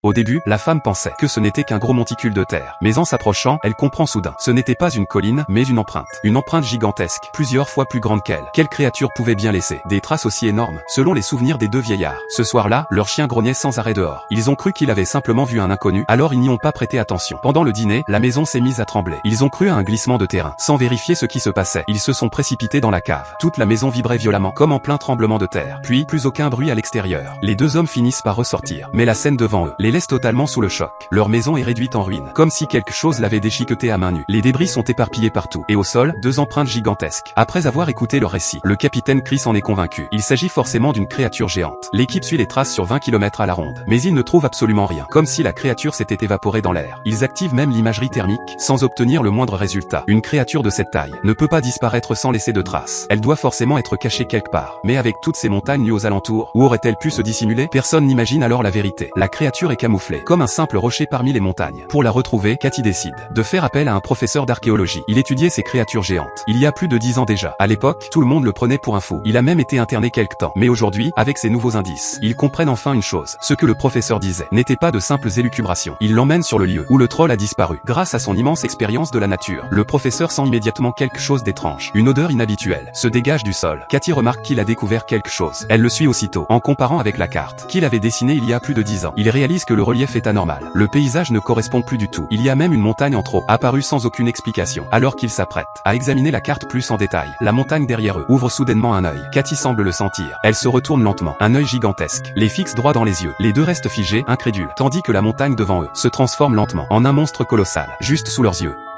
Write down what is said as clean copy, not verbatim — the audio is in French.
Au début, la femme pensait que ce n'était qu'un gros monticule de terre. Mais en s'approchant, elle comprend soudain. Ce n'était pas une colline, mais une empreinte. Une empreinte gigantesque, plusieurs fois plus grande qu'elle. Quelle créature pouvait bien laisser des traces aussi énormes? Selon les souvenirs des deux vieillards, ce soir-là, leur chien grognait sans arrêt dehors. Ils ont cru qu'il avait simplement vu un inconnu, alors ils n'y ont pas prêté attention. Pendant le dîner, la maison s'est mise à trembler. Ils ont cru à un glissement de terrain. Sans vérifier ce qui se passait, ils se sont précipités dans la cave. Toute la maison vibrait violemment, comme en plein tremblement de terre. Puis, plus aucun bruit à l'extérieur. Les deux hommes finissent par ressortir. Mais la scène devant eux les laisse totalement sous le choc. Leur maison est réduite en ruines, comme si quelque chose l'avait déchiquetée à main nue. Les débris sont éparpillés partout, et au sol, deux empreintes gigantesques. Après avoir écouté leur récit, le capitaine Chris en est convaincu. Il s'agit forcément d'une créature géante. L'équipe suit les traces sur 20 km à la ronde, mais ils ne trouvent absolument rien, comme si la créature s'était évaporée dans l'air. Ils activent même l'imagerie thermique, sans obtenir le moindre résultat. Une créature de cette taille ne peut pas disparaître sans laisser de traces. Elle doit forcément être cachée quelque part. Mais avec toutes ces montagnes nues aux alentours, où aurait-elle pu se dissimuler? Personne n'imagine alors la vérité. La créature est camouflée, comme un simple rocher parmi les montagnes. Pour la retrouver, Cathy décide de faire appel à un professeur d'archéologie. Il étudiait ces créatures géantes. Il y a plus de 10 ans déjà. À l'époque, tout le monde le prenait pour un fou. Il a même été interné quelque temps. Mais aujourd'hui, avec ces nouveaux indices, ils comprennent enfin une chose. Ce que le professeur disait n'était pas de simples élucubrations. Il l'emmène sur le lieu où le troll a disparu. Grâce à son immense expérience de la nature, le professeur sent immédiatement quelque chose d'étrange. Une odeur inhabituelle se dégage du sol. Cathy remarque qu'il a découvert quelque chose. Elle le suit aussitôt, en comparant avec la carte qu'il avait dessinée il y a plus de 10 ans. Il réalise que le relief est anormal. Le paysage ne correspond plus du tout. Il y a même une montagne en trop, apparue sans aucune explication. Alors qu'il s'apprête à examiner la carte plus en détail, la montagne derrière eux ouvre soudainement un œil. Cathy semble le sentir. Elle se retourne lentement. Un œil gigantesque les fixe droit dans les yeux. Les deux restent figés, incrédules, tandis que la montagne devant eux se transforme lentement en un monstre colossal, juste sous leurs yeux.